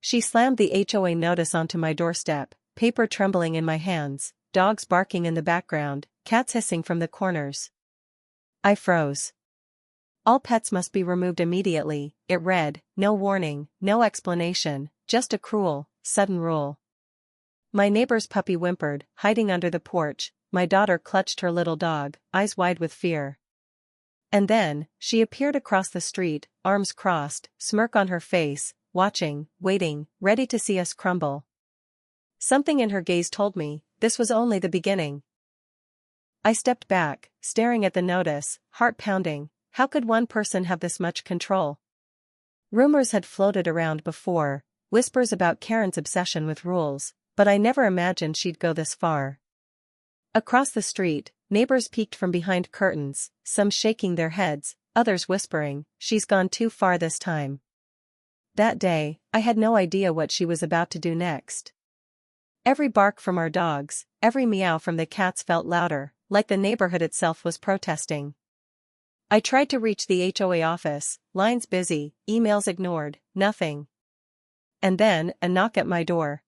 She slammed the HOA notice onto my doorstep, paper trembling in my hands, dogs barking in the background, cats hissing from the corners. I froze. All pets must be removed immediately, it read, no warning, no explanation, just a cruel, sudden rule. My neighbor's puppy whimpered, hiding under the porch. My daughter clutched her little dog, eyes wide with fear. And then, she appeared across the street, arms crossed, smirk on her face, watching, waiting, ready to see us crumble. Something in her gaze told me, this was only the beginning. I stepped back, staring at the notice, heart pounding. How could one person have this much control? Rumors had floated around before, whispers about Karen's obsession with rules, but I never imagined she'd go this far. Across the street, neighbors peeked from behind curtains, some shaking their heads, others whispering, she's gone too far this time. That day, I had no idea what she was about to do next. Every bark from our dogs, every meow from the cats felt louder, like the neighborhood itself was protesting. I tried to reach the HOA office, lines busy, emails ignored, nothing. And then, a knock at my door.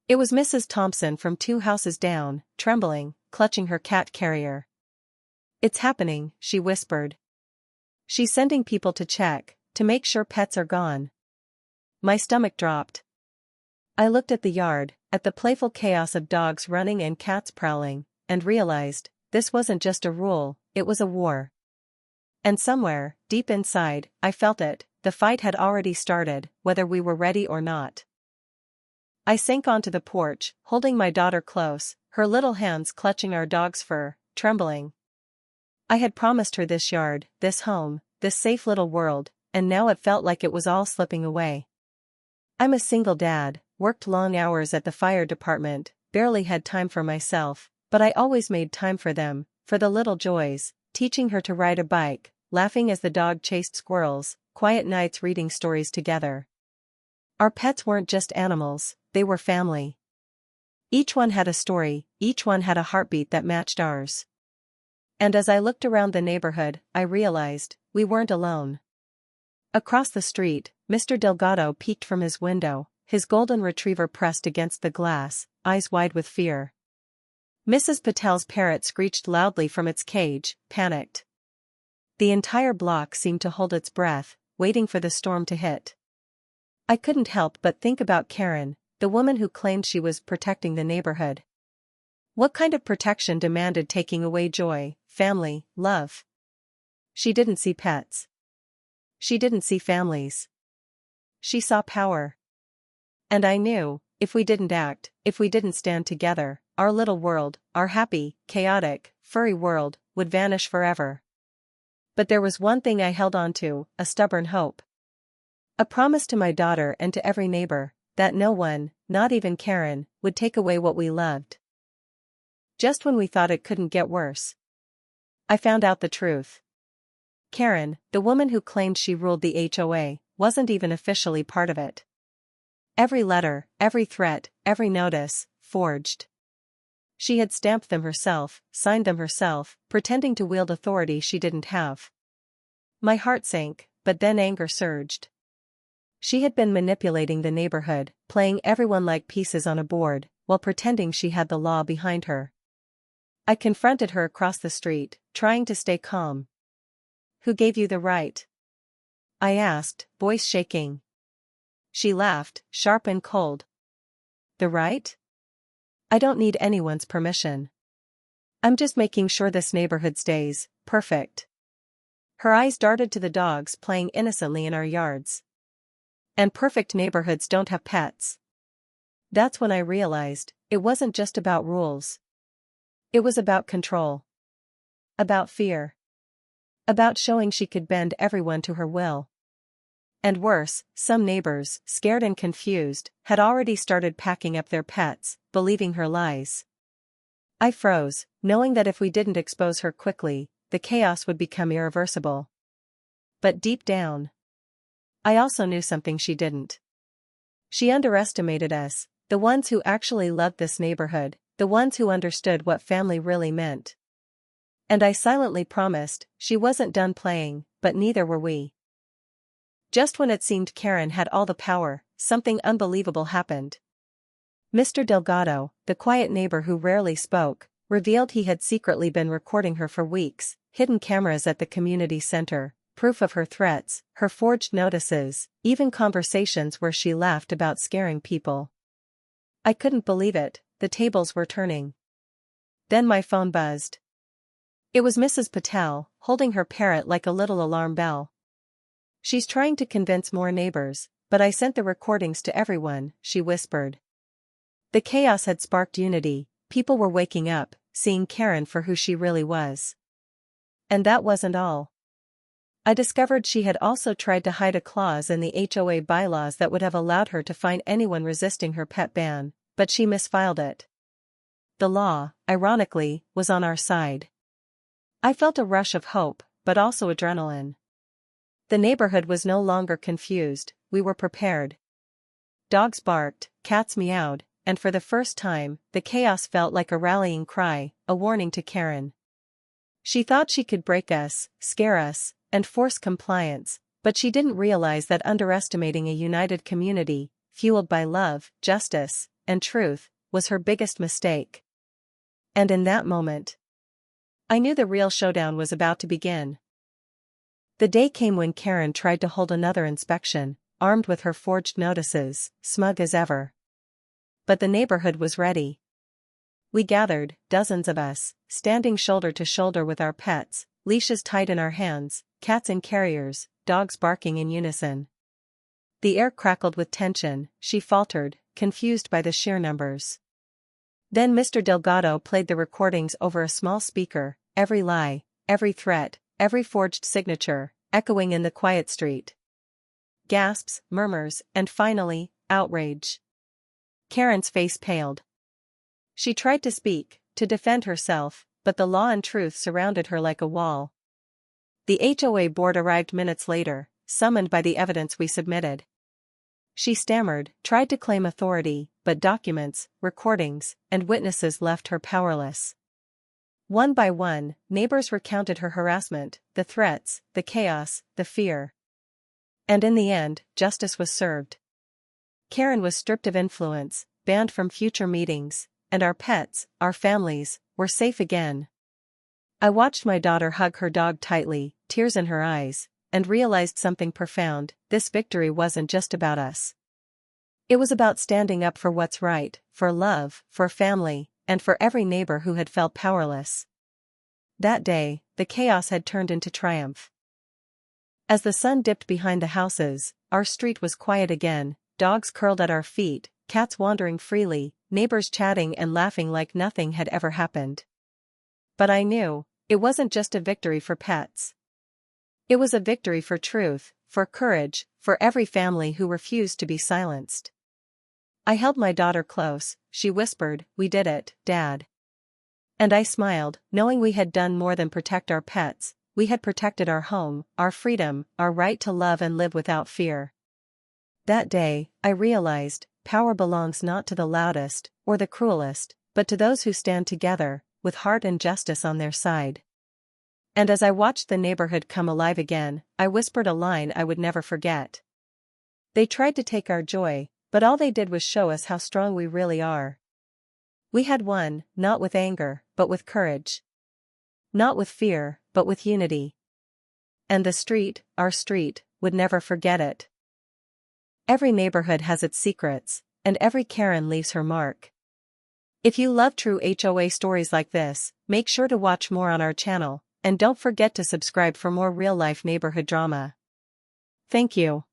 It was Mrs. Thompson from 2 houses down, trembling, clutching her cat carrier. It's happening, she whispered. She's sending people to check, to make sure pets are gone. My stomach dropped. I looked at the yard, at the playful chaos of dogs running and cats prowling, and realized, this wasn't just a rule, it was a war. And somewhere, deep inside, I felt it, the fight had already started, whether we were ready or not. I sank onto the porch, holding my daughter close, her little hands clutching our dog's fur, trembling. I had promised her this yard, this home, this safe little world, and now it felt like it was all slipping away. I'm a single dad, worked long hours at the fire department, barely had time for myself, but I always made time for them, for the little joys, teaching her to ride a bike, laughing as the dog chased squirrels, quiet nights reading stories together. Our pets weren't just animals, they were family. Each one had a story, each one had a heartbeat that matched ours. And as I looked around the neighborhood, I realized, we weren't alone. Across the street, Mr. Delgado peeked from his window, his golden retriever pressed against the glass, eyes wide with fear. Mrs. Patel's parrot screeched loudly from its cage, panicked. The entire block seemed to hold its breath, waiting for the storm to hit. I couldn't help but think about Karen, the woman who claimed she was protecting the neighborhood. What kind of protection demanded taking away joy, family, love? She didn't see pets. She didn't see families. She saw power. And I knew, if we didn't act, if we didn't stand together, our little world, our happy, chaotic, furry world, would vanish forever. But there was one thing I held on to, a stubborn hope. A promise to my daughter and to every neighbor, that no one, not even Karen, would take away what we loved. Just when we thought it couldn't get worse, I found out the truth. Karen, the woman who claimed she ruled the HOA, wasn't even officially part of it. Every letter, every threat, every notice, forged. She had stamped them herself, signed them herself, pretending to wield authority she didn't have. My heart sank, but then anger surged. She had been manipulating the neighborhood, playing everyone like pieces on a board, while pretending she had the law behind her. I confronted her across the street, trying to stay calm. Who gave you the right? I asked, voice shaking. She laughed, sharp and cold. The right? I don't need anyone's permission. I'm just making sure this neighborhood stays perfect. Her eyes darted to the dogs playing innocently in our yards. And perfect neighborhoods don't have pets. That's when I realized, it wasn't just about rules. It was about control. About fear. About showing she could bend everyone to her will. And worse, some neighbors, scared and confused, had already started packing up their pets, believing her lies. I froze, knowing that if we didn't expose her quickly, the chaos would become irreversible. But deep down, I also knew something she didn't. She underestimated us, the ones who actually loved this neighborhood, the ones who understood what family really meant. And I silently promised, she wasn't done playing, but neither were we. Just when it seemed Karen had all the power, something unbelievable happened. Mr. Delgado, the quiet neighbor who rarely spoke, revealed he had secretly been recording her for weeks, hidden cameras at the community center, proof of her threats, her forged notices, even conversations where she laughed about scaring people. I couldn't believe it, the tables were turning. Then my phone buzzed. It was Mrs. Patel, holding her parrot like a little alarm bell. "She's trying to convince more neighbors, but I sent the recordings to everyone," she whispered. The chaos had sparked unity, people were waking up, seeing Karen for who she really was. And that wasn't all. I discovered she had also tried to hide a clause in the HOA bylaws that would have allowed her to fine anyone resisting her pet ban, but she misfiled it. The law, ironically, was on our side. I felt a rush of hope, but also adrenaline. The neighborhood was no longer confused, we were prepared. Dogs barked, cats meowed, and for the first time, the chaos felt like a rallying cry, a warning to Karen. She thought she could break us, scare us, and force compliance, but she didn't realize that underestimating a united community, fueled by love, justice, and truth, was her biggest mistake. And in that moment, I knew the real showdown was about to begin. The day came when Karen tried to hold another inspection, armed with her forged notices, smug as ever. But the neighborhood was ready. We gathered, dozens of us, standing shoulder to shoulder with our pets, leashes tied in our hands, cats in carriers, dogs barking in unison. The air crackled with tension, she faltered, confused by the sheer numbers. Then Mr. Delgado played the recordings over a small speaker, every lie, every threat, every forged signature, echoing in the quiet street. Gasps, murmurs, and finally, outrage. Karen's face paled. She tried to speak, to defend herself, but the law and truth surrounded her like a wall. The HOA board arrived minutes later, summoned by the evidence we submitted. She stammered, tried to claim authority, but documents, recordings, and witnesses left her powerless. One by one, neighbors recounted her harassment, the threats, the chaos, the fear. And in the end, justice was served. Karen was stripped of influence, banned from future meetings, and our pets, our families, were safe again. I watched my daughter hug her dog tightly, tears in her eyes, and realized something profound: this victory wasn't just about us. It was about standing up for what's right, for love, for family, and for every neighbor who had felt powerless. That day, the chaos had turned into triumph. As the sun dipped behind the houses, our street was quiet again, dogs curled at our feet, cats wandering freely, neighbors chatting and laughing like nothing had ever happened. But I knew, it wasn't just a victory for pets. It was a victory for truth, for courage, for every family who refused to be silenced. I held my daughter close. She whispered, "We did it, Dad." And I smiled, knowing we had done more than protect our pets, we had protected our home, our freedom, our right to love and live without fear. That day, I realized, power belongs not to the loudest, or the cruelest, but to those who stand together, with heart and justice on their side. And as I watched the neighborhood come alive again, I whispered a line I would never forget. They tried to take our joy, but all they did was show us how strong we really are. We had won, not with anger, but with courage. Not with fear, but with unity. And the street, our street, would never forget it. Every neighborhood has its secrets, and every Karen leaves her mark. If you love true HOA stories like this, make sure to watch more on our channel, and don't forget to subscribe for more real-life neighborhood drama. Thank you.